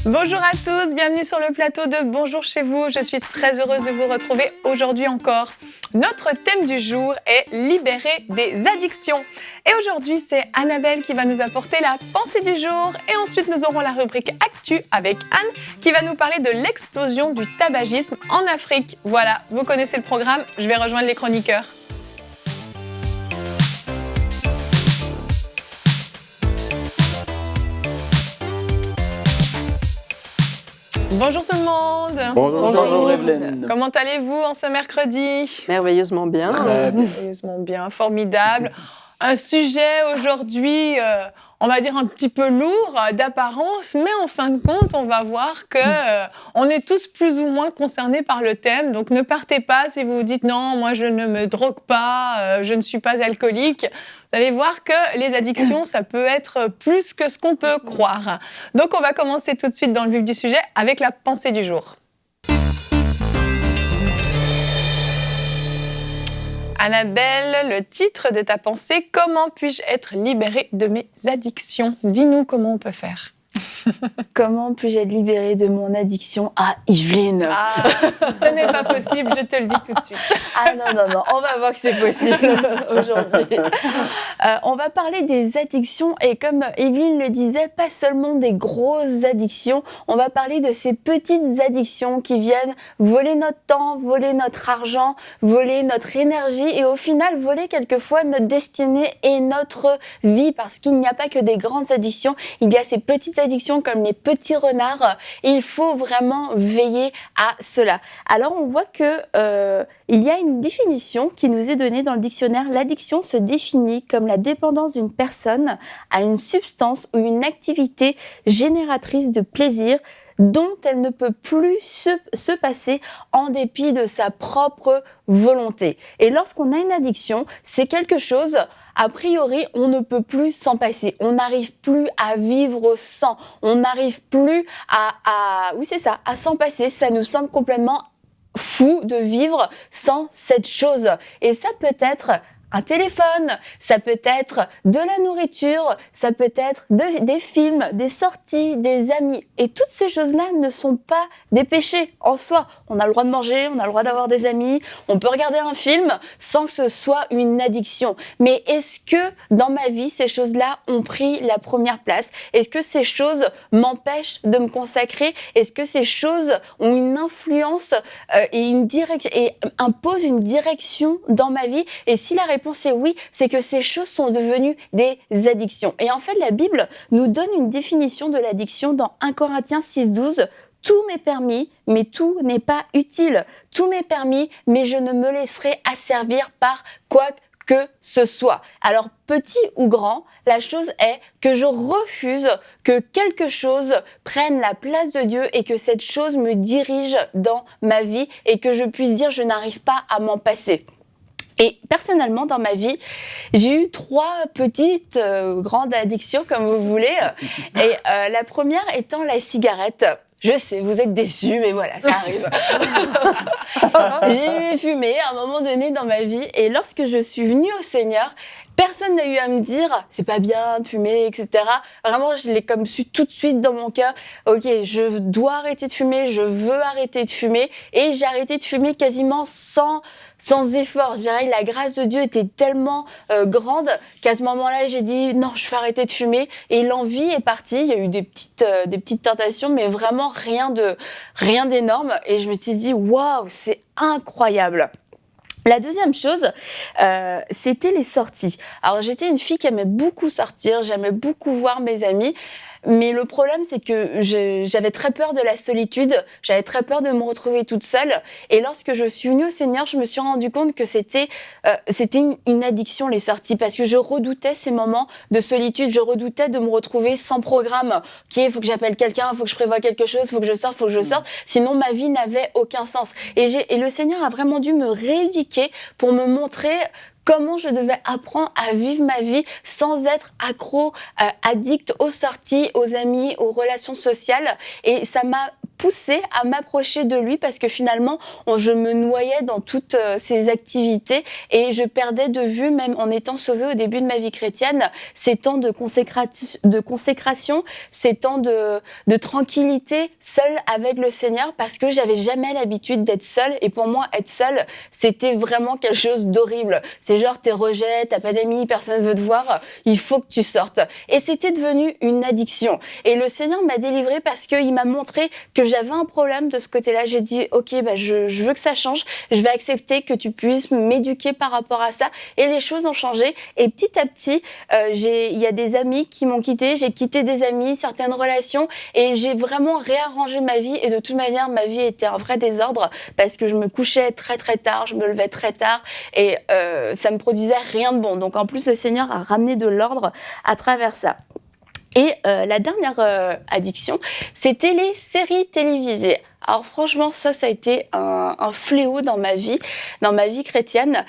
Bonjour à tous, bienvenue sur le plateau de Bonjour chez vous. Je suis très heureuse de vous retrouver aujourd'hui encore. Notre thème du jour est libérer des addictions. Et aujourd'hui, c'est Annabelle qui va nous apporter la pensée du jour. Et ensuite, nous aurons la rubrique Actu avec Anne qui va nous parler de l'explosion du tabagisme en Afrique. Voilà, vous connaissez le programme, je vais rejoindre les chroniqueurs. Bonjour tout le monde. Bonjour Evelyne. Comment allez-vous en ce mercredi ? Merveilleusement bien. Merveilleusement bien, formidable. Un sujet aujourd'hui, on va dire un petit peu lourd d'apparence, mais en fin de compte, on va voir que on est tous plus ou moins concernés par le thème. Donc ne partez pas si vous vous dites non, moi je ne me drogue pas, je ne suis pas alcoolique. Vous allez voir que les addictions, ça peut être plus que ce qu'on peut croire. Donc on va commencer tout de suite dans le vif du sujet avec la pensée du jour. Annabelle, le titre de ta pensée, comment puis-je être libérée de mes addictions ? Dis-nous comment on peut faire. Comment puis-je être libérée de mon addiction à Yveline ? Ah, ce n'est pas possible, je te le dis tout de suite. Ah non, on va voir que c'est possible aujourd'hui. On va parler des addictions et comme Yveline le disait, pas seulement des grosses addictions, on va parler de ces petites addictions qui viennent voler notre temps, voler notre argent, voler notre énergie et au final voler quelquefois notre destinée et notre vie parce qu'il n'y a pas que des grandes addictions, il y a ces petites addictions comme les petits renards et il faut vraiment veiller à cela. Alors on voit que il y a une définition qui nous est donnée dans le dictionnaire. L'addiction se définit comme la dépendance d'une personne à une substance ou une activité génératrice de plaisir dont elle ne peut plus se passer en dépit de sa propre volonté. Et lorsqu'on a une addiction, c'est quelque chose a priori, on ne peut plus s'en passer. On n'arrive plus à vivre sans. On n'arrive plus à s'en passer. Ça nous semble complètement fou de vivre sans cette chose. Et ça peut être un téléphone, ça peut être de la nourriture, ça peut être des films, des sorties, des amis. Et toutes ces choses-là ne sont pas des péchés en soi. On a le droit de manger, on a le droit d'avoir des amis, on peut regarder un film sans que ce soit une addiction. Mais est-ce que dans ma vie, ces choses-là ont pris la première place ? Est-ce que ces choses m'empêchent de me consacrer ? Est-ce que ces choses ont une influence et imposent une direction dans ma vie ? Et si la réponse est oui, c'est que ces choses sont devenues des addictions. Et en fait, la Bible nous donne une définition de l'addiction dans 1 Corinthiens 6,12. Tout m'est permis, mais tout n'est pas utile. Tout m'est permis, mais je ne me laisserai asservir par quoi que ce soit. Alors, petit ou grand, la chose est que je refuse que quelque chose prenne la place de Dieu et que cette chose me dirige dans ma vie et que je puisse dire je n'arrive pas à m'en passer. Et personnellement, dans ma vie, j'ai eu 3 petites grandes addictions, comme vous voulez. Et la première étant la cigarette. Je sais, vous êtes déçus, mais voilà, ça arrive. J'ai fumé à un moment donné dans ma vie. Et lorsque je suis venue au Seigneur, personne n'a eu à me dire c'est pas bien de fumer, etc. Vraiment, je l'ai comme su tout de suite dans mon cœur. Ok, je dois arrêter de fumer, je veux arrêter de fumer. Et j'ai arrêté de fumer quasiment sans effort. Je dirais que la grâce de Dieu était tellement grande qu'à ce moment-là, j'ai dit non, je vais arrêter de fumer. Et l'envie est partie. Il y a eu des petites tentations, mais vraiment rien d'énorme. Et je me suis dit waouh, c'est incroyable. La deuxième chose, c'était les sorties. Alors, j'étais une fille qui aimait beaucoup sortir, j'aimais beaucoup voir mes amis, Mais le problème, c'est que j'avais très peur de la solitude, j'avais très peur de me retrouver toute seule. Et lorsque je suis venue au Seigneur, je me suis rendu compte que c'était une addiction, les sorties, parce que je redoutais ces moments de solitude, je redoutais de me retrouver sans programme. Ok, il faut que j'appelle quelqu'un, il faut que je prévoie quelque chose, il faut que je sorte, sinon ma vie n'avait aucun sens. Et le Seigneur a vraiment dû me rééduquer pour me montrer comment je devais apprendre à vivre ma vie sans être accro, addict aux sorties, aux amis, aux relations sociales. Et ça m'a poussée à m'approcher de lui parce que finalement, je me noyais dans toutes ces activités et je perdais de vue, même en étant sauvée au début de ma vie chrétienne, ces temps de consécration, ces temps de tranquillité seule avec le Seigneur parce que j'avais jamais l'habitude d'être seule. Et pour moi, être seule, c'était vraiment quelque chose d'horrible. C'est genre, t'es rejet, t'as pas d'amis, personne veut te voir, il faut que tu sortes. Et c'était devenu une addiction. Et le Seigneur m'a délivrée parce qu'il m'a montré que j'avais un problème de ce côté-là. J'ai dit, ok, je veux que ça change, je vais accepter que tu puisses m'éduquer par rapport à ça. Et les choses ont changé. Et petit à petit, il y a des amis qui m'ont quittée, j'ai quitté des amis, certaines relations, et j'ai vraiment réarrangé ma vie. Et de toute manière, ma vie était un vrai désordre parce que je me couchais très très tard, je me levais très tard, et ça me produisait rien de bon. Donc en plus, le Seigneur a ramené de l'ordre à travers ça. Et la dernière addiction, c'était les séries télévisées. Alors franchement, ça a été un fléau dans ma vie chrétienne,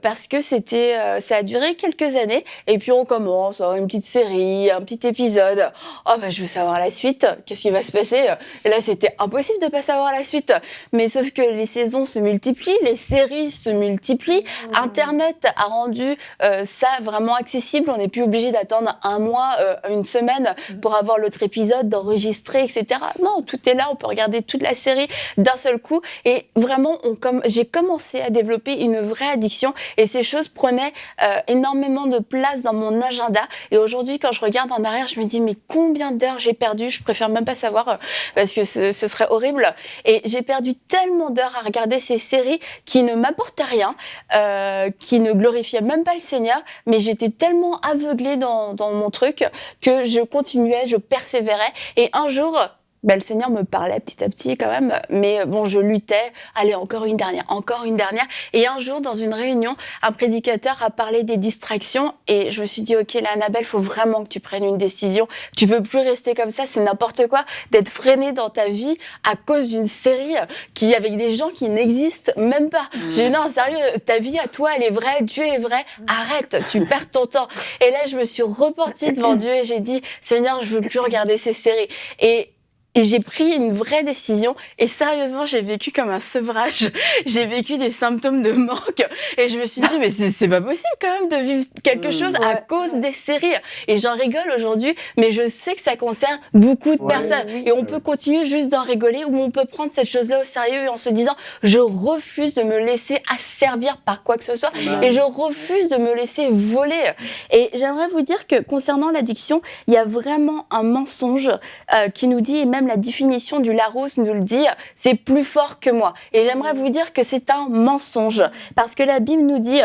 parce que ça a duré quelques années, et puis on commence une petite série, un petit épisode. Oh je veux savoir la suite, qu'est-ce qui va se passer? Et là, c'était impossible de pas savoir la suite. Mais sauf que les saisons se multiplient, les séries se multiplient, Internet a rendu ça vraiment accessible. On n'est plus obligé d'attendre un mois, une semaine pour avoir l'autre épisode, d'enregistrer, etc. Non, tout est là, on peut regarder toute la série d'un seul coup. Et vraiment, j'ai commencé à développer une vraie addiction, et ces choses prenaient énormément de place dans mon agenda. Et aujourd'hui, quand je regarde en arrière, je me dis, mais combien d'heures j'ai perdu? Je préfère même pas savoir, parce que ce serait horrible. Et j'ai perdu tellement d'heures à regarder ces séries qui ne m'apportaient rien, qui ne glorifiaient même pas le Seigneur, mais j'étais tellement aveuglée dans mon truc que je continuais, je persévérais. Et un jour, le Seigneur me parlait petit à petit quand même, mais bon, je luttais. Allez, encore une dernière. Et un jour, dans une réunion, un prédicateur a parlé des distractions, et je me suis dit, ok, là, Annabelle, faut vraiment que tu prennes une décision. Tu peux plus rester comme ça, c'est n'importe quoi d'être freinée dans ta vie à cause d'une série avec des gens qui n'existent même pas. J'ai dit, non, sérieux, ta vie à toi, elle est vraie, Dieu est vrai, arrête, tu perds ton temps. Et là, je me suis reportée devant Dieu et j'ai dit, Seigneur, je veux plus regarder ces séries. Et j'ai pris une vraie décision, et sérieusement, j'ai vécu comme un sevrage. J'ai vécu des symptômes de manque, et je me suis dit, mais c'est pas possible quand même de vivre quelque chose à cause des séries. Et j'en rigole aujourd'hui, mais je sais que ça concerne beaucoup de personnes. Et on peut continuer juste d'en rigoler, ou on peut prendre cette chose-là au sérieux en se disant, je refuse de me laisser asservir par quoi que ce soit, et je refuse de me laisser voler. Et j'aimerais vous dire que concernant l'addiction, il y a vraiment un mensonge qui nous dit, et même la définition du Larousse nous le dit, c'est plus fort que moi. Et j'aimerais vous dire que c'est un mensonge, parce que la Bible nous dit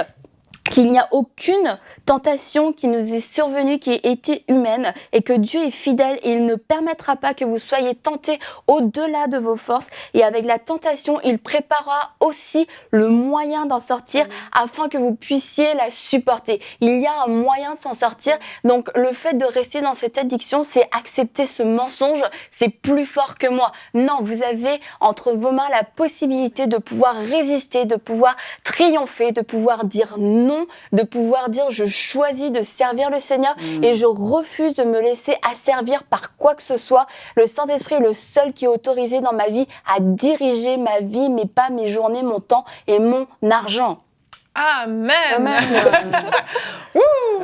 qu'il n'y a aucune tentation qui nous est survenue qui ait été humaine, et que Dieu est fidèle et il ne permettra pas que vous soyez tentés au-delà de vos forces. Et avec la tentation, il préparera aussi le moyen d'en sortir afin que vous puissiez la supporter. Il y a un moyen de s'en sortir. Donc le fait de rester dans cette addiction, c'est accepter ce mensonge, c'est plus fort que moi. Non, vous avez entre vos mains la possibilité de pouvoir résister, de pouvoir triompher, de pouvoir dire non, de pouvoir dire je choisis de servir le Seigneur et je refuse de me laisser asservir par quoi que ce soit. Le Saint-Esprit est le seul qui est autorisé dans ma vie à diriger ma vie, mais pas mes journées, mon temps et mon argent. Amen. Amen.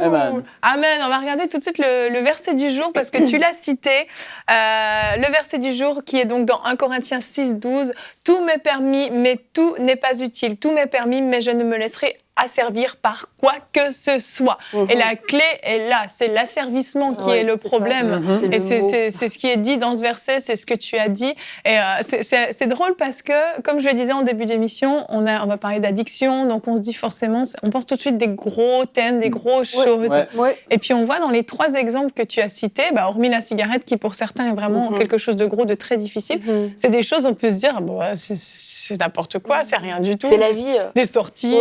Amen. Amen. On va regarder tout de suite le verset du jour, parce que tu l'as cité. Le verset du jour qui est donc dans 1 Corinthiens 6, 12. Tout m'est permis, mais tout n'est pas utile. Tout m'est permis, mais je ne me laisserai asservir par quoi que ce soit. Et la clé est là, c'est l'asservissement qui est le problème. Et c'est ce qui est dit dans ce verset, c'est ce que tu as dit. Et c'est drôle parce que, comme je le disais en début d'émission, on va parler d'addiction, donc on se dit forcément, on pense tout de suite des gros thèmes, des grosses choses. Et puis on voit dans les 3 exemples que tu as cités, hormis la cigarette qui pour certains est vraiment quelque chose de gros, de très difficile, c'est des choses on peut se dire, c'est n'importe quoi, c'est rien du tout. C'est la vie. Des sorties,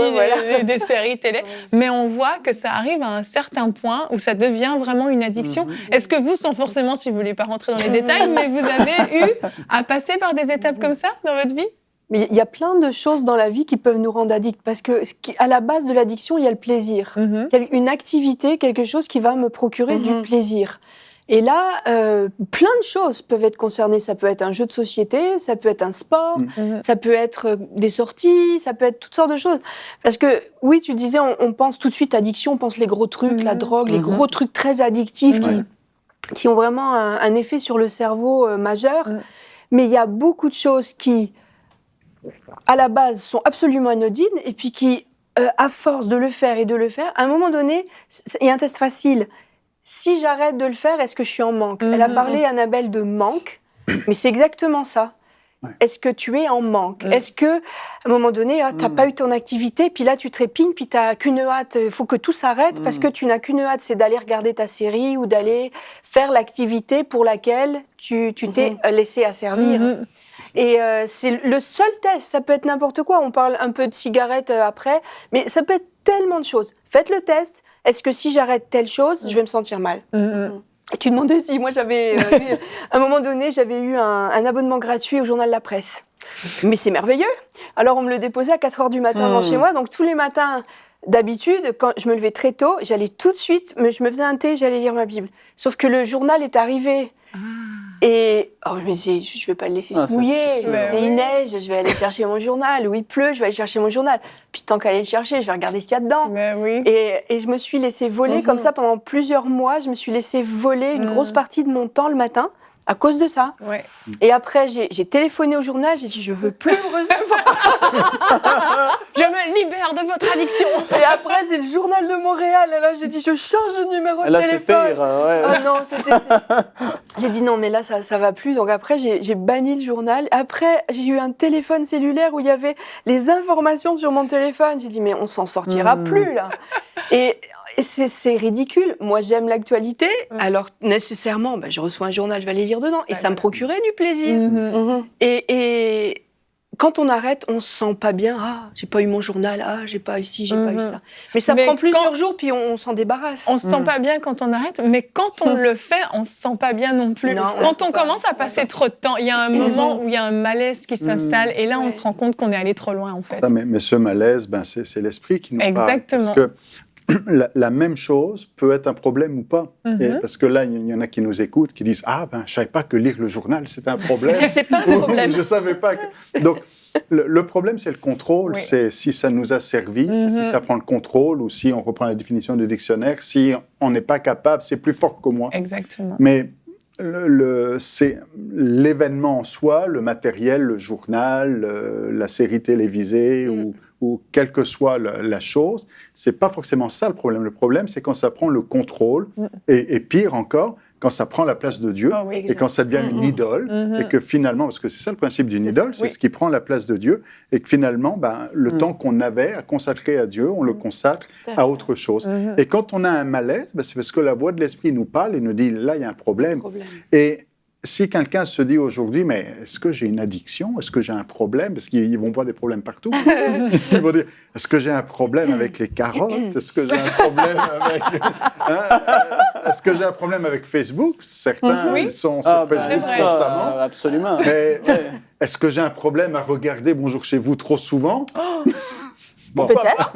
des séries télé. Mais on voit que ça arrive à un certain point où ça devient vraiment une addiction. Est-ce que vous, sans forcément, si vous ne voulez pas rentrer dans les détails, mais vous avez eu à passer par des étapes comme ça dans votre vie ? Mais il y a plein de choses dans la vie qui peuvent nous rendre addicts parce que à la base de l'addiction, il y a le plaisir. Une activité, quelque chose qui va me procurer du plaisir. Et là, plein de choses peuvent être concernées. Ça peut être un jeu de société, ça peut être un sport, ça peut être des sorties, ça peut être toutes sortes de choses. Parce que, oui, tu disais, on pense tout de suite addiction, on pense les gros trucs, la drogue, les gros trucs très addictifs qui ont vraiment un effet sur le cerveau majeur. Mais il y a beaucoup de choses qui, à la base, sont absolument anodines et puis qui, à force de le faire, à un moment donné, il y a un test facile. Si j'arrête de le faire, est-ce que je suis en manque ? Elle a parlé, Annabelle, de manque, mais c'est exactement ça. Est-ce que tu es en manque ? Est-ce que, à un moment donné, t'as pas eu ton activité, puis là tu trépignes, puis t'as qu'une hâte, il faut que tout s'arrête, parce que tu n'as qu'une hâte, c'est d'aller regarder ta série ou d'aller faire l'activité pour laquelle tu t'es laissé asservir. Et c'est le seul test, ça peut être n'importe quoi, on parle un peu de cigarette après, mais ça peut être tellement de choses. Faites le test, est-ce que si j'arrête telle chose, je vais me sentir mal ? Et tu demandais si moi j'avais eu, à un moment donné, j'avais eu un abonnement gratuit au journal La Presse. Mais c'est merveilleux. Alors on me le déposait à 4h du matin devant chez moi, donc tous les matins, d'habitude, quand je me levais très tôt, j'allais tout de suite, je me faisais un thé, j'allais lire ma Bible. Sauf que le journal est arrivé. Et je me disais, je vais pas le laisser se mouiller, il neige, je vais aller chercher mon journal, ou il pleut, je vais aller chercher mon journal. Puis tant qu'à aller le chercher, je vais regarder ce qu'il y a dedans. Et je me suis laissée voler comme ça pendant plusieurs mois, je me suis laissée voler une grosse partie de mon temps le matin à cause de ça. Et après, j'ai téléphoné au journal, j'ai dit, je veux plus me recevoir. Je me libère de votre addiction. Et après, c'est le journal de Montréal. Et là, j'ai dit, je change de numéro de téléphone. Oh non, j'ai dit non, mais là, ça va plus. Donc après, j'ai banni le journal. Après, j'ai eu un téléphone cellulaire où il y avait les informations sur mon téléphone. J'ai dit, mais on s'en sortira plus, là. Et c'est ridicule. Moi, j'aime l'actualité. Alors, nécessairement, je reçois un journal, je vais aller lire dedans. Et ça me procurait du plaisir. Et quand on arrête, on se sent pas bien. Ah, j'ai pas eu mon journal. Ah, j'ai pas eu ci, j'ai pas eu ça. Mais ça prend plusieurs jours, puis on s'en débarrasse. On se sent pas bien quand on arrête, mais quand on le fait, on se sent pas bien non plus. Quand on commence à passer trop de temps, il y a un moment où il y a un malaise qui s'installe, et là, on se rend compte qu'on est allé trop loin, en fait. Mais ce malaise, c'est l'esprit qui nous parle. Exactement. Parce que la même chose peut être un problème ou pas. Et parce que là, il y en a qui nous écoutent, qui disent « Ah, je savais pas que lire le journal, c'était un problème. » C'est pas un problème. Je savais pas. Donc, le problème, c'est le contrôle. C'est si ça nous a servi, si ça prend le contrôle, ou si on reprend la définition du dictionnaire, si on n'est pas capable, c'est plus fort que moi. Exactement. Mais c'est l'événement en soi, le matériel, le journal, la série télévisée ou quelle que soit la chose, c'est pas forcément ça le problème. Le problème, c'est quand ça prend le contrôle et pire encore, quand ça prend la place de Dieu et quand ça devient une idole et que finalement, parce que c'est ça le principe d'une idole, c'est ce qui prend la place de Dieu et que finalement, le temps qu'on avait à consacrer à Dieu, on le consacre à autre chose. Et quand on a un malaise, c'est parce que la voix de l'Esprit nous parle et nous dit, là, il y a un problème. Et si quelqu'un se dit aujourd'hui, mais est-ce que j'ai une addiction ? Est-ce que j'ai un problème ? Parce qu'ils vont voir des problèmes partout. Ils vont dire, est-ce que j'ai un problème avec les carottes ? Est-ce que j'ai un problème avec... Est-ce que j'ai un problème avec Facebook ? Certains ils sont sur Facebook constamment. Absolument. Mais est-ce que j'ai un problème à regarder Bonjour chez vous trop souvent ? Peut-être.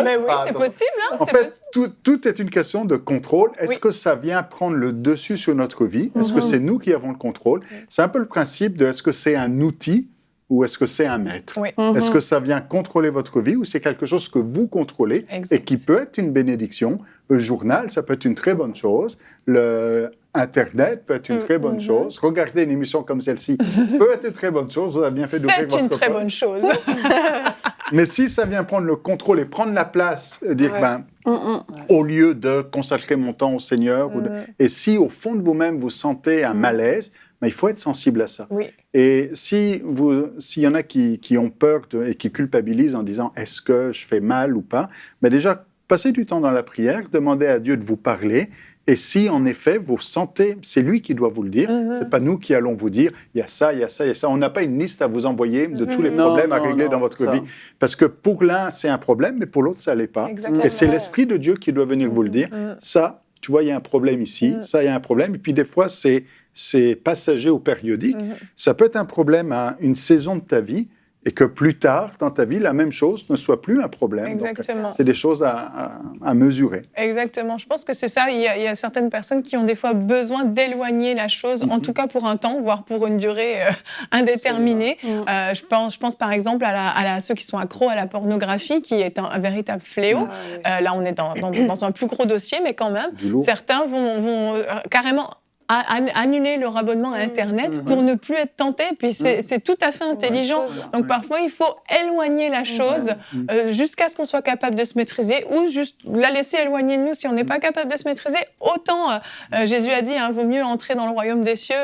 Mais oui, c'est possible. En fait, tout est une question de contrôle. Est-ce que ça vient prendre le dessus sur notre vie ? Est-ce que c'est nous qui avons le contrôle ? C'est un peu le principe de est-ce que c'est un outil ou est-ce que c'est un maître ? Est-ce que ça vient contrôler votre vie ou c'est quelque chose que vous contrôlez et qui peut être une bénédiction ? Le journal, ça peut être une très bonne chose. Internet peut être une très bonne chose. Regarder une émission comme celle-ci peut être une très bonne chose. Vous avez bien fait d'ouvrir votre C'est une très poste. bonne chose. Mais si ça vient prendre le contrôle et prendre la place, dire, au lieu de consacrer mon temps au Seigneur, et si au fond de vous-même vous sentez un malaise, il faut être sensible à ça. Oui. Et s'il y en a qui ont peur et qui culpabilisent en disant « est-ce que je fais mal ou pas ?» déjà, passez du temps dans la prière, demandez à Dieu de vous parler. Et si, en effet, vous sentez, c'est lui qui doit vous le dire, c'est pas nous qui allons vous dire « il y a ça, il y a ça, il y a ça ». On n'a pas une liste à vous envoyer de tous les problèmes à régler dans votre vie. Parce que pour l'un, c'est un problème, mais pour l'autre, ça l'est pas. Exactement. Et c'est l'Esprit de Dieu qui doit venir vous le dire. Ça, tu vois, il y a un problème ici, ça, il y a un problème. Et puis des fois, c'est passager ou périodique. Ça peut être un problème à une saison de ta vie, et que plus tard, dans ta vie, la même chose ne soit plus un problème. Exactement. Donc, c'est des choses à mesurer. Exactement. Je pense que c'est ça. Il y a certaines personnes qui ont des fois besoin d'éloigner la chose, en tout cas pour un temps, voire pour une durée indéterminée. Je pense par exemple à ceux qui sont accros à la pornographie, qui est un véritable fléau. Là, on est dans un plus gros dossier, mais quand même, certains vont carrément annuler leur abonnement à Internet pour ne plus être tentés. Puis c'est tout à fait intelligent. Donc parfois, il faut éloigner la chose jusqu'à ce qu'on soit capable de se maîtriser ou juste la laisser éloigner de nous. Si on n'est pas capable de se maîtriser, autant, Jésus a dit, vaut mieux entrer dans le royaume des cieux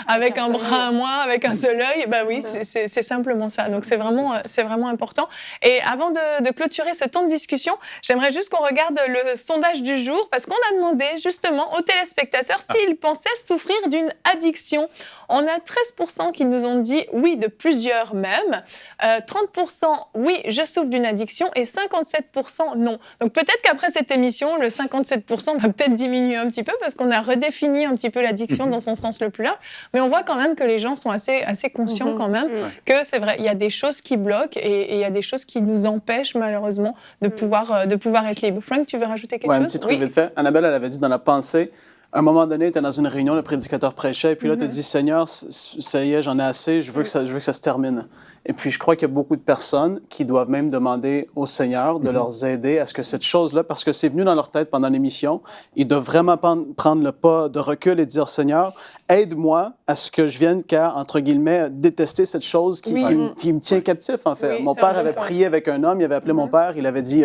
avec un bras à moins, avec un seul œil. Oui, c'est simplement ça. Donc c'est vraiment important. Et avant de clôturer ce temps de discussion, j'aimerais juste qu'on regarde le sondage du jour parce qu'on a demandé justement aux téléspectateurs s'ils pensaient souffrir d'une addiction. On a 13% qui nous ont dit oui, de plusieurs même, 30% oui, je souffre d'une addiction et 57% non. Donc peut-être qu'après cette émission, le 57% va peut-être diminuer un petit peu parce qu'on a redéfini un petit peu l'addiction dans son sens le plus large, mais on voit quand même que les gens sont assez conscients quand même que c'est vrai, il y a des choses qui bloquent et il y a des choses qui nous empêchent malheureusement de pouvoir être libre. Frank, tu veux rajouter quelque chose? Un petit truc vite fait. Annabelle, elle avait dit dans la pensée, à un moment donné, tu es dans une réunion, le prédicateur prêchait, et puis là, tu te dis, Seigneur, ça y est, j'en ai assez, je veux que ça se termine. Et puis, je crois qu'il y a beaucoup de personnes qui doivent même demander au Seigneur de leur aider à ce que cette chose-là, parce que c'est venu dans leur tête pendant l'émission, ils doivent vraiment prendre le pas de recul et dire, Seigneur, aide-moi à ce que je vienne qu'à, entre guillemets, détester cette chose qui me tient captif, en fait. Mon père avait prié avec un homme, il avait appelé mon père, il avait dit,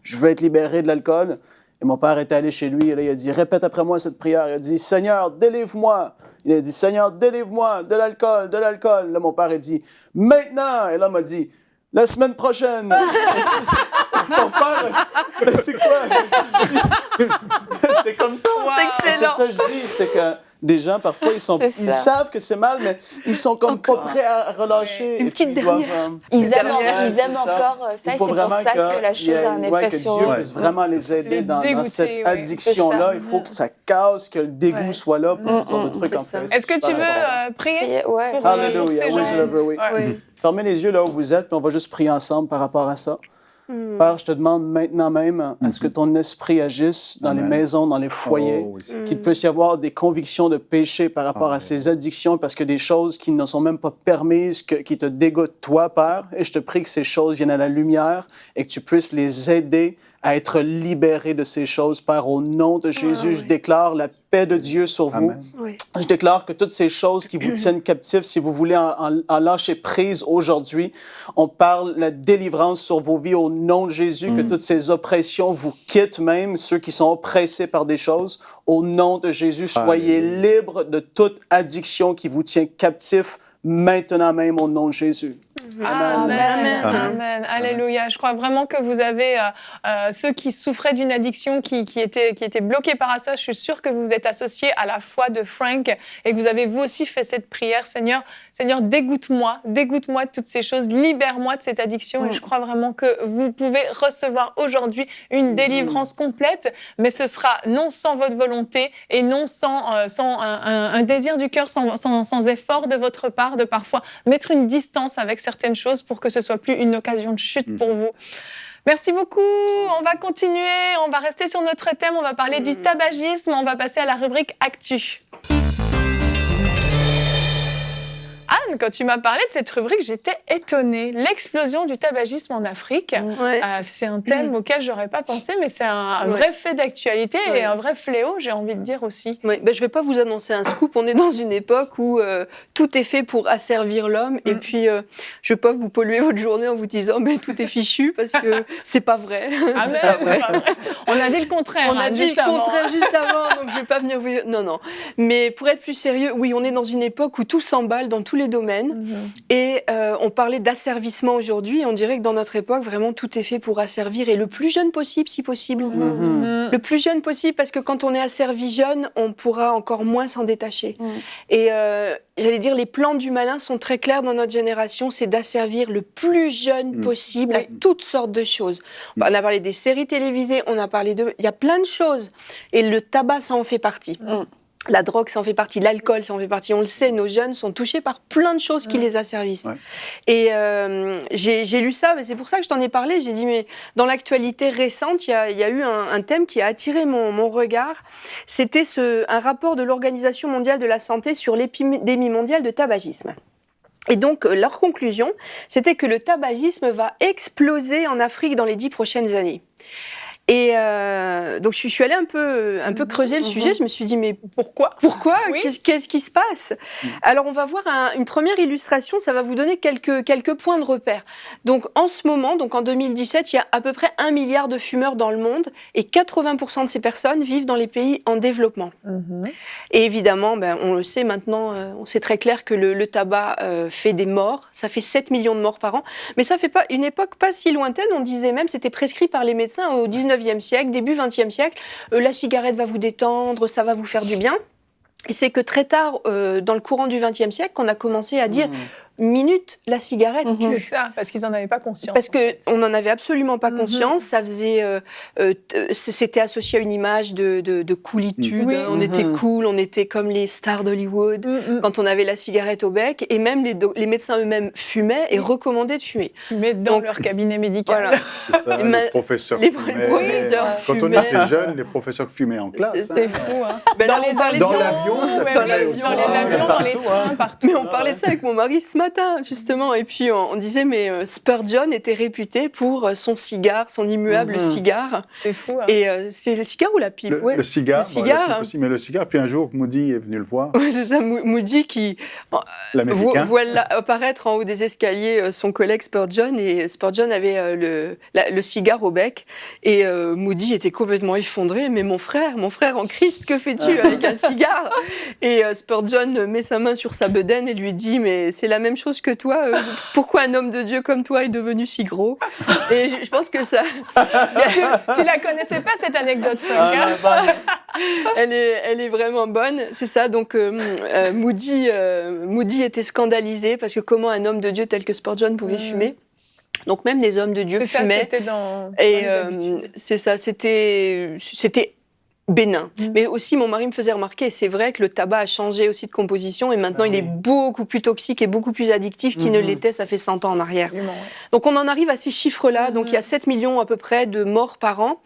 je veux être libéré de l'alcool. Et mon père était allé chez lui, et là, il a dit, répète après moi cette prière. Il a dit, Seigneur, délivre-moi. Il a dit, Seigneur, délivre-moi de l'alcool, de l'alcool. Là, mon père a dit, maintenant. Et là, il m'a dit, la semaine prochaine. Mon père, c'est quoi? C'est comme ça. Wow. C'est ça que je dis, c'est que des gens, parfois, ils savent que c'est mal, mais ils sont comme pas prêts à relâcher. Une petite dernière. Ils aiment encore ça, et c'est pour ça que la chose a un effet sur eux. Que Dieu puisse vraiment les aider dans cette addiction-là. Il faut que ça casse, que le dégoût soit là pour toutes sortes de trucs en fait. Est-ce que tu veux prier pour Alléluia, oui, je le veux, oui. Fermez les yeux là où vous êtes, puis on va juste prier ensemble par rapport à ça. Père, je te demande maintenant même à ce que ton esprit agisse dans les maisons, dans les foyers, qu'il puisse y avoir des convictions de péché par rapport à ces addictions, parce que des choses qui ne sont même pas permises, qui te dégoûtent toi, Père, et je te prie que ces choses viennent à la lumière et que tu puisses les aider à être libérés de ces choses, Père. Au nom de Jésus, je déclare la paix de Dieu sur vous. Je déclare que toutes ces choses qui vous tiennent captifs, si vous voulez en lâcher prise aujourd'hui, on parle la délivrance sur vos vies au nom de Jésus, que toutes ces oppressions vous quittent, même ceux qui sont oppressés par des choses. Au nom de Jésus, soyez libres de toute addiction qui vous tient captif maintenant même au nom de Jésus. Amen. Alléluia. Je crois vraiment que vous avez ceux qui souffraient d'une addiction, qui étaient bloqués par ça. Je suis sûre que vous vous êtes associés à la foi de Frank et que vous avez vous aussi fait cette prière. Seigneur, dégoûte-moi de toutes ces choses, libère-moi de cette addiction. Et je crois vraiment que vous pouvez recevoir aujourd'hui une délivrance complète, mais ce sera non sans votre volonté et non sans un désir du cœur, sans effort de votre part, de parfois mettre une distance avec certaines choses pour que ce soit plus une occasion de chute pour vous. Merci beaucoup. On va continuer. On va rester sur notre thème. On va parler du tabagisme. On va passer à la rubrique Actu. Anne, quand tu m'as parlé de cette rubrique, j'étais étonnée. L'explosion du tabagisme en Afrique, c'est un thème auquel j'aurais pas pensé, mais c'est un vrai fait d'actualité et un vrai fléau, j'ai envie de dire aussi. Oui, je vais pas vous annoncer un scoop. On est dans une époque où tout est fait pour asservir l'homme, et puis je vais pas vous polluer votre journée en vous disant mais tout est fichu, parce que c'est pas vrai. Ah mais c'est pas vrai. On a dit le contraire. On a dit le contraire juste avant, donc je vais pas venir vous dire. Non. Mais pour être plus sérieux, oui, on est dans une époque où tout s'emballe dans tous les domaines. Et on parlait d'asservissement aujourd'hui. On dirait que dans notre époque, vraiment, tout est fait pour asservir. Et le plus jeune possible, si possible. Le plus jeune possible, parce que quand on est asservi jeune, on pourra encore moins s'en détacher. Et j'allais dire, les plans du malin sont très clairs dans notre génération. C'est d'asservir le plus jeune possible à toutes sortes de choses. On a parlé des séries télévisées, on a parlé de... Il y a plein de choses. Et le tabac, ça en fait partie. La drogue, ça en fait partie. L'alcool, ça en fait partie. On le sait, nos jeunes sont touchés par plein de choses qui les asservissent. Et j'ai lu ça, mais c'est pour ça que je t'en ai parlé. J'ai dit, mais dans l'actualité récente, il y a eu un thème qui a attiré mon regard. C'était un rapport de l'Organisation mondiale de la santé sur l'épidémie mondiale de tabagisme. Et donc, leur conclusion, c'était que le tabagisme va exploser en Afrique dans les 10 prochaines années. Et donc je suis allée un peu creuser le sujet. Je me suis dit mais pourquoi qu'est-ce qui se passe? Alors on va voir une première illustration. Ça va vous donner quelques points de repère. Donc en ce moment, donc en 2017, il y a à peu près 1 milliard de fumeurs dans le monde et 80% de ces personnes vivent dans les pays en développement. Et évidemment, on le sait maintenant, on sait très clair que le tabac fait des morts. Ça fait 7 millions de morts par an. Mais ça fait pas une époque pas si lointaine. On disait même c'était prescrit par les médecins au 19e siècle, début 20e siècle, la cigarette va vous détendre, ça va vous faire du bien. Et c'est que très tard, dans le courant du 20e siècle, qu'on a commencé à dire minute la cigarette. C'est ça, parce qu'ils n'en avaient pas conscience. Parce qu'on n'en avait absolument pas conscience. Ça faisait, c'était associé à une image de coolitude. On était cool, on était comme les stars d'Hollywood quand on avait la cigarette au bec. Et même les médecins eux-mêmes fumaient et recommandaient de fumer. Fumaient dans leur cabinet médical. Voilà. Ça, les professeurs fumaient. Quand on était jeunes, les professeurs fumaient en classe. C'est fou. Hein. Dans l'avion, ça fumait aussi. Dans les avions, dans les trains, partout. Mais on parlait de ça avec mon mari ce matin, justement. Et puis on disait, mais Spurgeon était réputé pour son cigare, son immuable cigare. C'est fou. Hein. Et c'est le cigare ou la pipe? Le cigare. Le cigare. La pipe aussi, mais le cigare. Puis un jour, Moody est venu le voir. Oui, c'est ça, Moody qui voit apparaître en haut des escaliers son collègue Spurgeon. Et Spurgeon avait le cigare au bec. Et Moody était complètement effondré. Mais mon frère en Christ, que fais-tu avec un cigare? Et Spurgeon met sa main sur sa bedaine et lui dit, mais c'est la même chose que toi. Pourquoi un homme de Dieu comme toi est devenu si gros? Et je pense que ça... tu la connaissais pas, cette anecdote, Franck, hein? Elle est vraiment bonne. C'est ça. Donc, Moody était scandalisé parce que comment un homme de Dieu tel que Spurgeon pouvait fumer? Donc, même des hommes de Dieu fumaient. Ça, c'était dans les c'est ça, c'était bénin. Mais aussi, mon mari me faisait remarquer, et c'est vrai que le tabac a changé aussi de composition et maintenant il est beaucoup plus toxique et beaucoup plus addictif qu'il ne l'était, ça fait 100 ans en arrière. Donc on en arrive à ces chiffres-là. Donc il y a 7 millions à peu près de morts par an.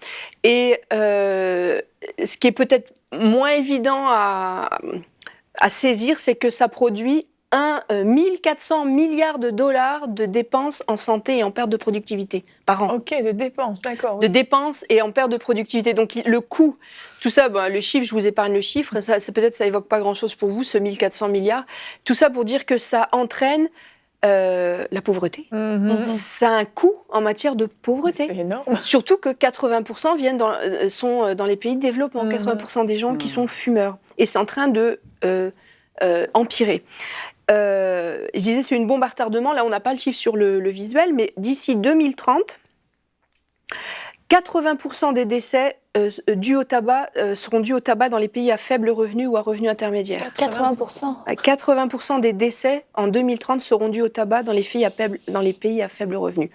Et ce qui est peut-être moins évident à saisir, c'est que ça produit 1400 milliards de dollars de dépenses en santé et en perte de productivité par an. Ok, de dépenses, d'accord. De dépenses et en perte de productivité. Donc le coût, tout ça, le chiffre, je vous épargne le chiffre, ça peut-être ça évoque pas grand-chose pour vous, ce 1400 milliards. Tout ça pour dire que ça entraîne la pauvreté. Ça a un coût en matière de pauvreté. C'est énorme. Surtout que 80% sont dans les pays de développement, 80% des gens qui sont fumeurs. Et c'est en train de empirer. Je disais, c'est une bombe à retardement. Là, on n'a pas le chiffre sur le visuel, mais d'ici 2030, 80% des décès dus au tabac seront dus au tabac dans les pays à faible revenu ou à revenu intermédiaire. 80%. 80% des décès en 2030 seront dus au tabac dans les pays à faible revenu.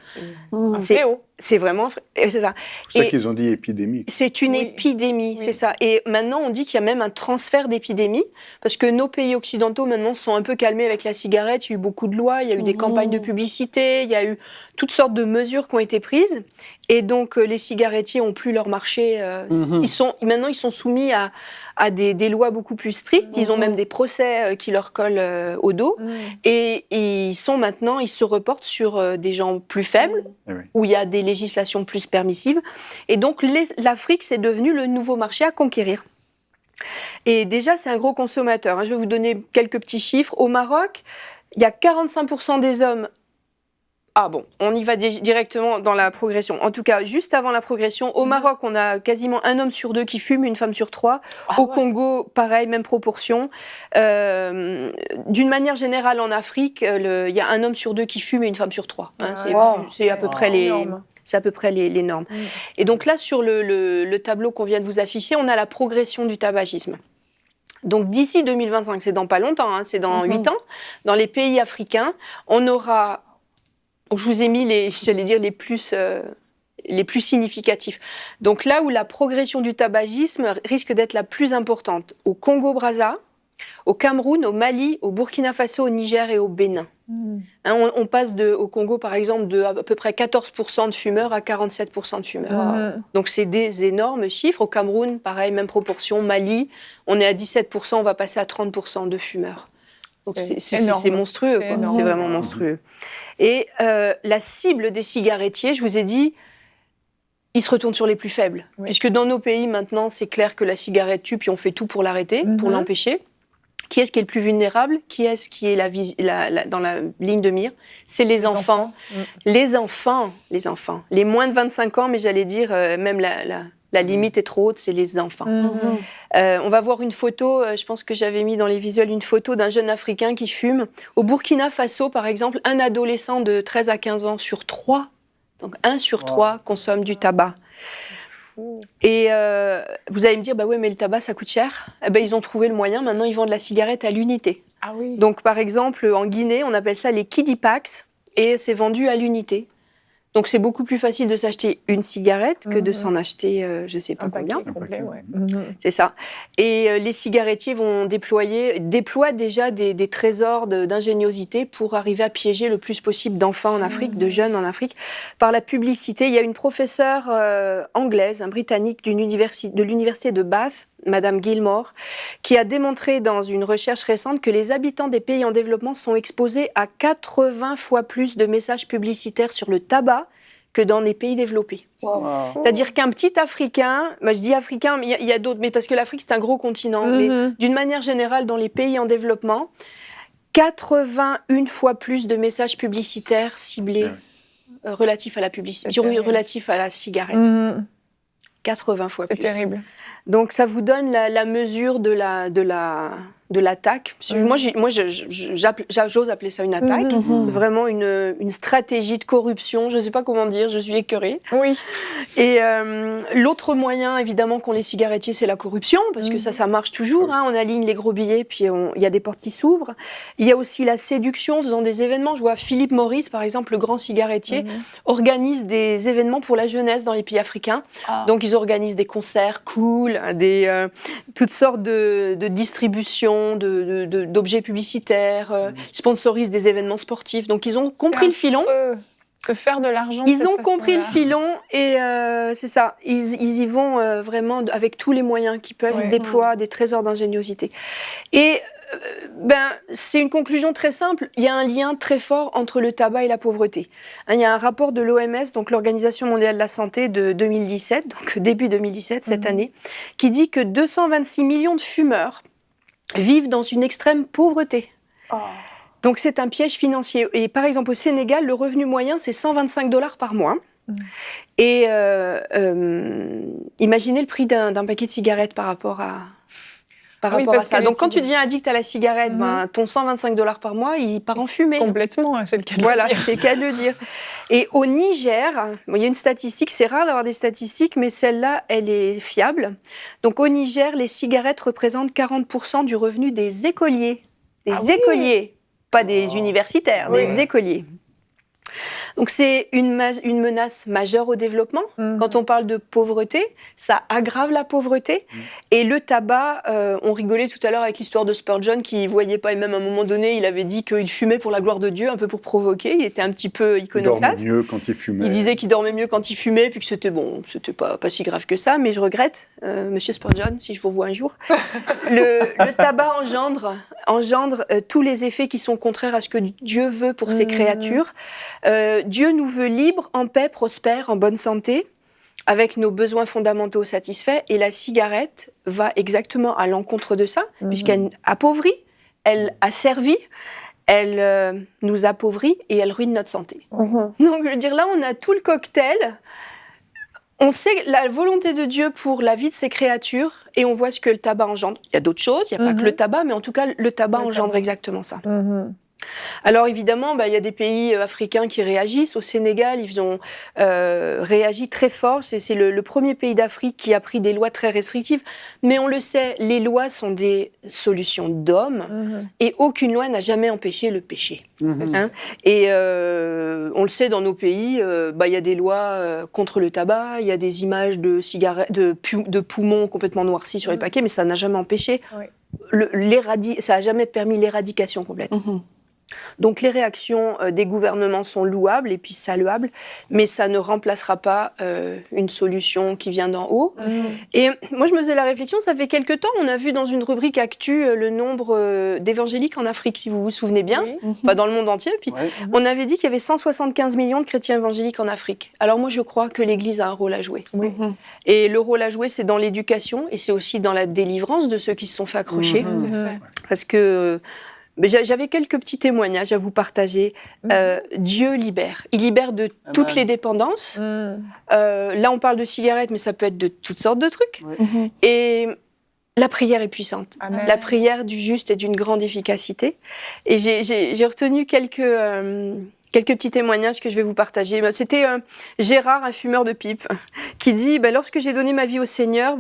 C'est vraiment, c'est ça. C'est ça qu'ils ont dit épidémie. C'est une épidémie, c'est ça. Et maintenant, on dit qu'il y a même un transfert d'épidémie, parce que nos pays occidentaux, maintenant, se sont un peu calmés avec la cigarette. Il y a eu beaucoup de lois, il y a eu des campagnes de publicité, il y a eu toutes sortes de mesures qui ont été prises. Et donc, les cigarettiers n'ont plus leur marché Maintenant, ils sont soumis à des lois beaucoup plus strictes. Ils ont même des procès qui leur collent au dos. Et ils se reportent sur des gens plus faibles, où il y a des législations plus permissives. Et donc, l'Afrique, c'est devenu le nouveau marché à conquérir. Et déjà, c'est un gros consommateur. Je vais vous donner quelques petits chiffres. Au Maroc, il y a 45% des hommes. Ah bon, on y va directement dans la progression. En tout cas, juste avant la progression, au Maroc, on a quasiment un homme sur 2 qui fume, une femme sur 3. Au Congo, pareil, même proportion. D'une manière générale, en Afrique, il y a un homme sur 2 qui fume et une femme sur 3. C'est à peu près les normes. Et donc là, sur le tableau qu'on vient de vous afficher, on a la progression du tabagisme. Donc d'ici 2025, c'est dans pas longtemps, c'est dans 8 ans, dans les pays africains, on aura... Je vous ai mis les plus significatifs. Donc là où la progression du tabagisme risque d'être la plus importante, au Congo-Brazza, au Cameroun, au Mali, au Burkina Faso, au Niger et au Bénin. On passe au Congo, par exemple, de à peu près 14% de fumeurs à 47% de fumeurs. Donc c'est des énormes chiffres. Au Cameroun, pareil, même proportion. Mali, on est à 17%, on va passer à 30% de fumeurs. Donc c'est monstrueux, c'est vraiment monstrueux. Et la cible des cigarettiers, je vous ai dit, ils se retournent sur les plus faibles. Puisque dans nos pays, maintenant, c'est clair que la cigarette tue, puis on fait tout pour l'arrêter, pour l'empêcher. Qui est-ce qui est le plus vulnérable? Qui est-ce qui est dans la ligne de mire? C'est les enfants. Les enfants. Les moins de 25 ans, mais j'allais dire, même la limite est trop haute, c'est les enfants. On va voir une photo, je pense que j'avais mis dans les visuels une photo d'un jeune Africain qui fume. Au Burkina Faso, par exemple, un adolescent de 13 à 15 ans sur 3, donc 1 sur 3 consomme du tabac. Et vous allez me dire, mais le tabac, ça coûte cher. Ils ont trouvé le moyen, maintenant ils vendent la cigarette à l'unité. Donc par exemple, en Guinée, on appelle ça les kiddie packs, et c'est vendu à l'unité. Donc c'est beaucoup plus facile de s'acheter une cigarette que de s'en acheter, je ne sais pas combien. Complet, c'est ça. Et les cigarettiers déploient déjà des trésors d'ingéniosité pour arriver à piéger le plus possible d'enfants en Afrique, de jeunes en Afrique, par la publicité. Il y a une professeure anglaise, britannique de l'université de Bath, Madame Gilmore, qui a démontré dans une recherche récente que les habitants des pays en développement sont exposés à 80 fois plus de messages publicitaires sur le tabac que dans les pays développés. C'est-à-dire qu'un petit Africain, je dis Africain, mais il y a d'autres, mais parce que l'Afrique c'est un gros continent, mais d'une manière générale, dans les pays en développement, 81 fois plus de messages publicitaires ciblés relatifs à la publicité, relatifs à la cigarette. 80 fois plus. C'est terrible. Donc ça vous donne la mesure de l'attaque. Moi, j'ose appeler ça une attaque. C'est vraiment une stratégie de corruption. Je ne sais pas comment dire, je suis écœurée. Oui. Et l'autre moyen, évidemment, qu'ont les cigarettiers, c'est la corruption, parce que ça marche toujours. On aligne les gros billets, puis il y a des portes qui s'ouvrent. Il y a aussi la séduction, faisant des événements. Je vois Philip Morris, par exemple, le grand cigarettier, organise des événements pour la jeunesse dans les pays africains. Donc ils organisent des concerts cool, toutes sortes de distributions, d'objets publicitaires, sponsorisent des événements sportifs. Donc ils ont compris le filon. Se faire de l'argent. Ils ont compris le filon et c'est ça. Ils y vont vraiment avec tous les moyens qu'ils peuvent. Ils déploient des trésors d'ingéniosité. Et c'est une conclusion très simple. Il y a un lien très fort entre le tabac et la pauvreté. Il y a un rapport de l'OMS, donc l'Organisation mondiale de la santé de 2017, donc début 2017, cette année, qui dit que 226 millions de fumeurs vivent dans une extrême pauvreté. Donc c'est un piège financier. Et par exemple au Sénégal, le revenu moyen c'est $125 par mois. Et imaginez le prix d'un paquet de cigarettes par rapport à ça. Donc quand tu deviens addict à la cigarette, ton $125 par mois, il part en fumée. Complètement, c'est le cas de le dire. Voilà, c'est le cas de le dire. Et au Niger, il y a une statistique, c'est rare d'avoir des statistiques, mais celle-là, elle est fiable. Donc au Niger, les cigarettes représentent 40% du revenu des écoliers. Des écoliers, pas des universitaires, des écoliers. Donc c'est une menace majeure au développement. Quand on parle de pauvreté, ça aggrave la pauvreté. Et le tabac, on rigolait tout à l'heure avec l'histoire de Spurgeon qui voyait pas, et même à un moment donné, il avait dit qu'il fumait pour la gloire de Dieu, un peu pour provoquer. Il était un petit peu iconoclaste. Il dormait mieux quand il fumait. Il disait qu'il dormait mieux quand il fumait, puis que c'était pas si grave que ça. Mais je regrette, Monsieur Spurgeon, si je vous vois un jour, le tabac engendre tous les effets qui sont contraires à ce que Dieu veut pour ses créatures. Dieu nous veut libres, en paix, prospères, en bonne santé, avec nos besoins fondamentaux satisfaits. Et la cigarette va exactement à l'encontre de ça, puisqu'elle appauvrit, elle asservit, elle nous appauvrit et elle ruine notre santé. Donc, je veux dire, là, on a tout le cocktail. On sait la volonté de Dieu pour la vie de ses créatures et on voit ce que le tabac engendre. Il y a d'autres choses, il n'y a pas que le tabac, mais en tout cas, le tabac engendre exactement ça. Alors évidemment, il y a des pays africains qui réagissent. Au Sénégal, ils ont réagi très fort. C'est le premier pays d'Afrique qui a pris des lois très restrictives. Mais on le sait, les lois sont des solutions d'hommes et aucune loi n'a jamais empêché le péché. Et on le sait, dans nos pays, il y a des lois contre le tabac, il y a des images de cigarettes, de poumons complètement noircis sur les paquets, mais ça n'a jamais empêché, ça n'a jamais permis l'éradication complète. Donc les réactions des gouvernements sont louables et puis saluables, mais ça ne remplacera pas une solution qui vient d'en haut. Et moi, je me faisais la réflexion, ça fait quelque temps, on a vu dans une rubrique Actu le nombre d'évangéliques en Afrique, si vous vous souvenez bien, enfin dans le monde entier. Puis on avait dit qu'il y avait 175 millions de chrétiens évangéliques en Afrique. Alors moi, je crois que l'Église a un rôle à jouer. Et le rôle à jouer, c'est dans l'éducation et c'est aussi dans la délivrance de ceux qui se sont fait accrocher. Parce que... j'avais quelques petits témoignages à vous partager. Dieu libère. Il libère de toutes les dépendances. Là, on parle de cigarettes, mais ça peut être de toutes sortes de trucs. Et la prière est puissante. Amen. La prière du juste est d'une grande efficacité. Et j'ai retenu quelques petits témoignages que je vais vous partager. C'était Gérard, un fumeur de pipe, qui dit lorsque j'ai donné ma vie au Seigneur,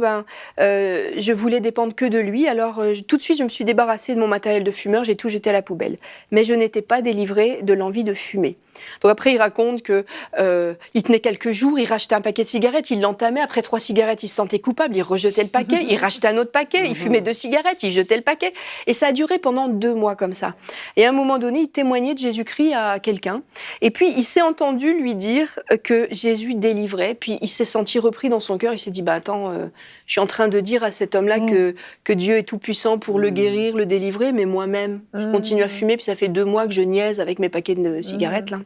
je voulais dépendre que de lui. Alors tout de suite, je me suis débarrassée de mon matériel de fumeur, j'ai tout jeté à la poubelle. Mais je n'étais pas délivrée de l'envie de fumer. Donc après, il raconte que il tenait quelques jours, il rachetait un paquet de cigarettes, il l'entamait. Après 3 cigarettes, il se sentait coupable, il rejetait le paquet, il rachetait un autre paquet, il fumait 2 cigarettes, il jetait le paquet. Et ça a duré pendant 2 mois comme ça. Et à un moment donné, il témoignait de Jésus-Christ à quelqu'un. Et puis, il s'est entendu lui dire que Jésus délivrait. Puis, il s'est senti repris dans son cœur. Il s'est dit, attends, je suis en train de dire à cet homme-là que Dieu est tout-puissant pour le guérir, le délivrer, mais moi-même, je continue à fumer. Puis, ça fait 2 mois que je niaise avec mes paquets de cigarettes, là.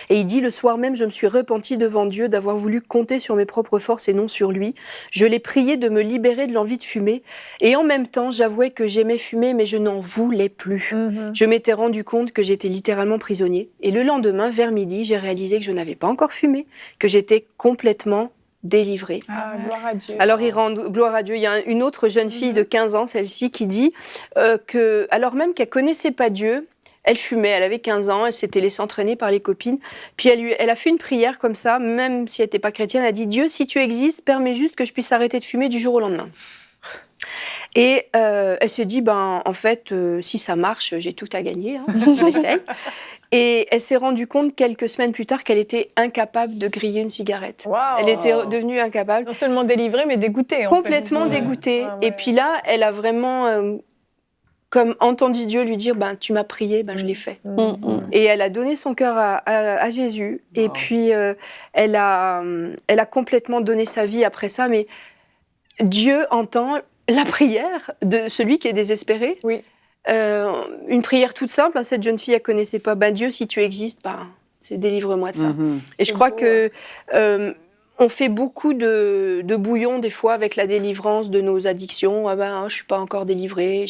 Et il dit, le soir même, je me suis repenti devant Dieu d'avoir voulu compter sur mes propres forces et non sur lui. Je l'ai prié de me libérer de l'envie de fumer. Et en même temps, j'avouais que j'aimais fumer, mais je n'en voulais plus. Je m'étais rendu compte que j'étais littéralement prisonnier. Et le lendemain, vers midi, j'ai réalisé que je n'avais pas encore fumé, que j'étais complètement délivrée. Gloire à Dieu. Alors, il rend gloire à Dieu. Il y a une autre jeune fille de 15 ans, celle-ci, qui dit que, alors même qu'elle connaissait pas Dieu, elle fumait, elle avait 15 ans, elle s'était laissée entraîner par les copines. Puis elle a fait une prière comme ça, même si elle n'était pas chrétienne, elle a dit « Dieu, si tu existes, permets juste que je puisse arrêter de fumer du jour au lendemain. » Et elle s'est dit en fait, si ça marche, j'ai tout à gagner, je l'essaye. Et elle s'est rendue compte quelques semaines plus tard qu'elle était incapable de griller une cigarette. Wow. Elle était devenue incapable. Non seulement délivrée, mais dégoûtée. Complètement dégoûtée. Et puis là, elle a vraiment... comme entendu Dieu lui dire, tu m'as prié, je l'ai fait. Et elle a donné son cœur à Jésus. Et puis, elle a complètement donné sa vie après ça. Mais Dieu entend la prière de celui qui est désespéré. Oui. Une prière toute simple. Cette jeune fille, elle connaissait pas. Dieu, si tu existes, délivre-moi de ça. Et je crois que... on fait beaucoup de bouillon des fois avec la délivrance de nos addictions. Je suis pas encore délivrée.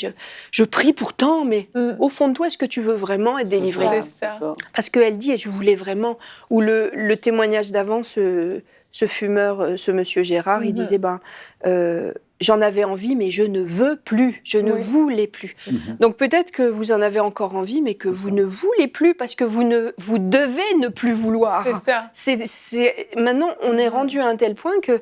Je prie pourtant, mais au fond de toi, est-ce que tu veux vraiment être délivrée ? C'est ça. Parce qu'elle dit, et je voulais vraiment. Ou le témoignage d'avant, ce fumeur, ce monsieur Gérard, il disait, j'en avais envie, mais je ne veux plus, je ne voulais plus. Donc peut-être que vous en avez encore envie, mais que vous ne voulez plus parce que vous devez ne plus vouloir. C'est ça. Maintenant, on est rendu à un tel point que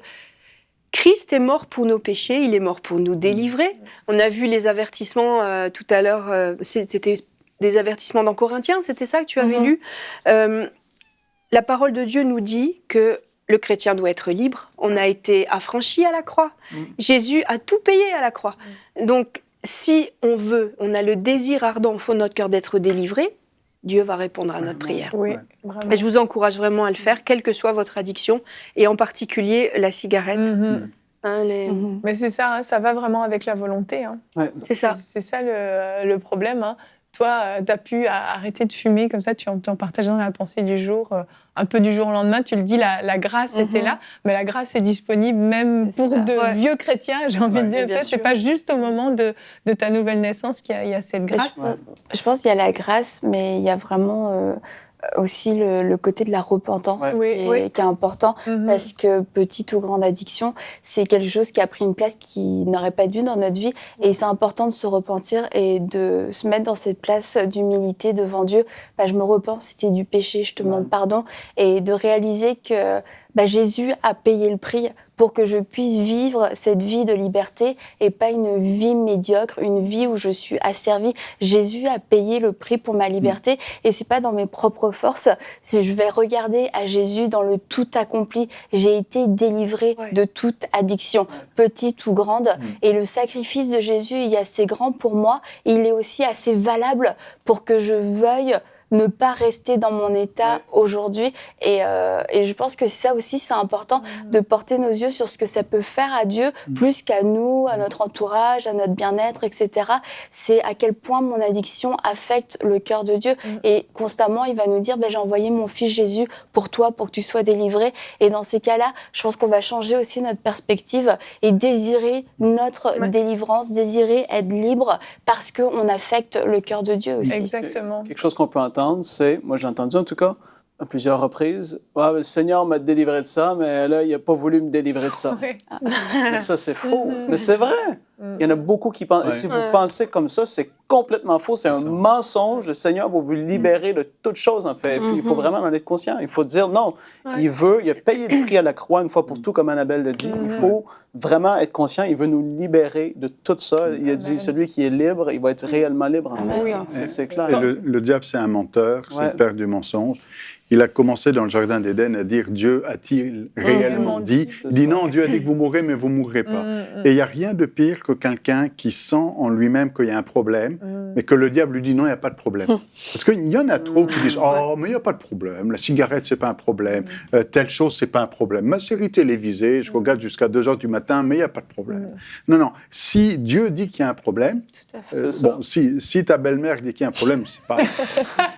Christ est mort pour nos péchés, il est mort pour nous délivrer. On a vu les avertissements tout à l'heure, c'était des avertissements dans Corinthiens, c'était ça que tu avais lu. la parole de Dieu nous dit que le chrétien doit être libre. On a été affranchi à la croix. Jésus a tout payé à la croix. Donc, si on a le désir ardent au fond de notre cœur d'être délivré, Dieu va répondre à notre prière. Oui, vraiment. Et je vous encourage vraiment à le faire, quelle que soit votre addiction, et en particulier la cigarette. Mais c'est ça, hein, ça va vraiment avec la volonté. Hein. Ouais. C'est ça. C'est ça le problème. Hein. Toi, tu as pu arrêter de fumer, comme ça, tu en partages dans la pensée du jour, un peu du jour au lendemain. Tu le dis, la grâce était là, mais la grâce est disponible même pour de vieux chrétiens, j'ai envie de dire. C'est pas juste au moment de ta nouvelle naissance qu'il y a cette grâce. Je pense qu'il y a la grâce, mais il y a vraiment aussi le côté de la repentance qui est important, parce que petite ou grande addiction, c'est quelque chose qui a pris une place qui n'aurait pas dû dans notre vie, et c'est important de se repentir et de se mettre dans cette place d'humilité devant Dieu. Je me repens, c'était du péché, je te demande pardon, et de réaliser que Jésus a payé le prix pour que je puisse vivre cette vie de liberté et pas une vie médiocre, une vie où je suis asservie. Jésus a payé le prix pour ma liberté, et c'est pas dans mes propres forces. Si je vais regarder à Jésus dans le tout accompli, j'ai été délivrée de toute addiction, petite ou grande, et le sacrifice de Jésus il est assez grand pour moi, et il est aussi assez valable pour que je veuille ne pas rester dans mon état aujourd'hui. Et je pense que ça aussi, c'est important de porter nos yeux sur ce que ça peut faire à Dieu, plus qu'à nous, à notre entourage, à notre bien-être, etc. C'est à quel point mon addiction affecte le cœur de Dieu. Et constamment, il va nous dire, j'ai envoyé mon fils Jésus pour toi, pour que tu sois délivré. Et dans ces cas-là, je pense qu'on va changer aussi notre perspective et désirer notre délivrance, désirer être libre, parce qu'on affecte le cœur de Dieu aussi. Exactement. Quelque chose qu'on peut entendre, c'est, moi j'ai entendu en tout cas, à plusieurs reprises, le Seigneur m'a délivré de ça, mais là, il n'a pas voulu me délivrer de ça. Mais ça, c'est faux. Mais c'est vrai. Il y en a beaucoup qui pensent. Et si vous pensez comme ça, c'est complètement faux. C'est un mensonge. Le Seigneur va vous libérer de toute chose, en fait. Et puis, il faut vraiment en être conscient. Il faut dire non. Il a payé le prix à la croix une fois pour tout, comme Annabelle le dit. Il faut vraiment être conscient. Il veut nous libérer de tout ça. Il a dit, celui qui est libre, il va être réellement libre, en fait. C'est clair. Et le diable, c'est un menteur, c'est le père du mensonge. Il a commencé dans le Jardin d'Éden à dire « Dieu a-t-il réellement dit ?» Il dit « Non, Dieu a dit que vous mourrez, mais vous ne mourrez pas. » Et il n'y a rien de pire que quelqu'un qui sent en lui-même qu'il y a un problème, mais que le diable lui dit « Non, il n'y a pas de problème. » Parce qu'il y en a trop qui disent « Oh, mais il n'y a pas de problème. La cigarette, ce n'est pas un problème. Telle chose, ce n'est pas un problème. Ma série télévisée, je regarde jusqu'à 2h du matin, mais il n'y a pas de problème. » Non. Si Dieu dit qu'il y a un problème, si ta belle-mère dit qu'il y a un problème, c'est pas...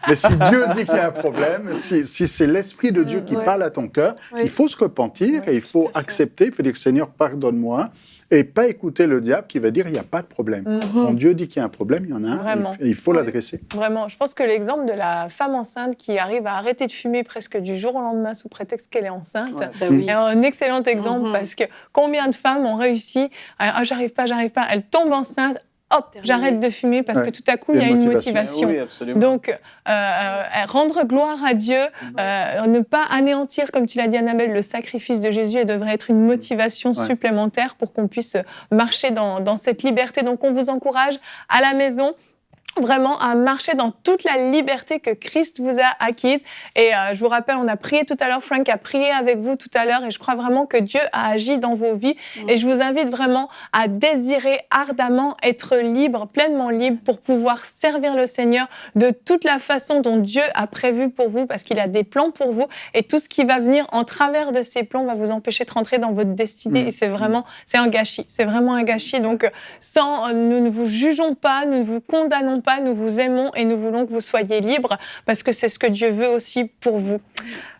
Mais si Dieu dit qu'il y a un problème, si c'est l'Esprit de Dieu qui parle à ton cœur, il faut se repentir et il faut accepter, il faut dire « Seigneur, pardonne-moi » et pas écouter le diable qui va dire « Il n'y a pas de problème ». Quand Dieu dit qu'il y a un problème, il y en a un et il faut l'adresser. Vraiment. Je pense que l'exemple de la femme enceinte qui arrive à arrêter de fumer presque du jour au lendemain sous prétexte qu'elle est enceinte est un excellent exemple parce que combien de femmes ont réussi à « J'arrive pas », elle tombe enceinte, hop, j'arrête de fumer parce que tout à coup, il y a une motivation. Oui, absolument. Donc, rendre gloire à Dieu, ne pas anéantir, comme tu l'as dit, Annabelle, le sacrifice de Jésus, et devrait être une motivation supplémentaire pour qu'on puisse marcher dans cette liberté. Donc, on vous encourage à la maison vraiment à marcher dans toute la liberté que Christ vous a acquise. Et je vous rappelle, on a prié tout à l'heure, Frank a prié avec vous tout à l'heure, et je crois vraiment que Dieu a agi dans vos vies. Et je vous invite vraiment à désirer ardemment être libre, pleinement libre, pour pouvoir servir le Seigneur de toute la façon dont Dieu a prévu pour vous, parce qu'il a des plans pour vous, et tout ce qui va venir en travers de ces plans va vous empêcher de rentrer dans votre destinée. Et c'est un gâchis. C'est vraiment un gâchis. Donc, nous ne vous jugeons pas, nous ne vous condamnons pas, nous vous aimons et nous voulons que vous soyez libres parce que c'est ce que Dieu veut aussi pour vous.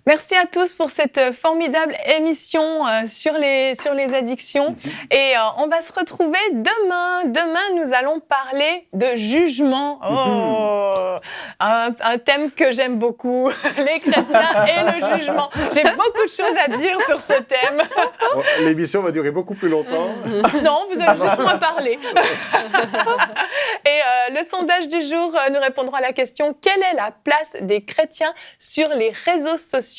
Merci à tous pour cette formidable émission sur les addictions et on va se retrouver demain. Demain, nous allons parler de jugement. Un thème que j'aime beaucoup, les chrétiens et le jugement. J'ai beaucoup de choses à dire sur ce thème. L'émission va durer beaucoup plus longtemps. Non, vous allez juste moins parler. Et le sondage du jour, nous répondrons à la question « Quelle est la place des chrétiens sur les réseaux sociaux ?»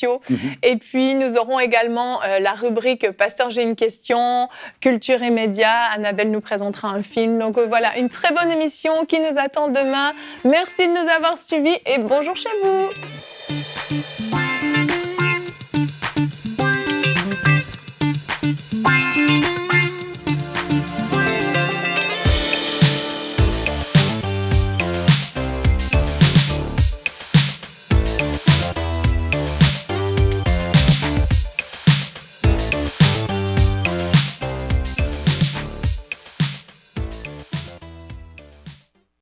Et puis, nous aurons également la rubrique « Pasteur, j'ai une question », culture et médias. Annabelle nous présentera un film. Donc voilà, une très bonne émission qui nous attend demain. Merci de nous avoir suivis et bonjour chez vous.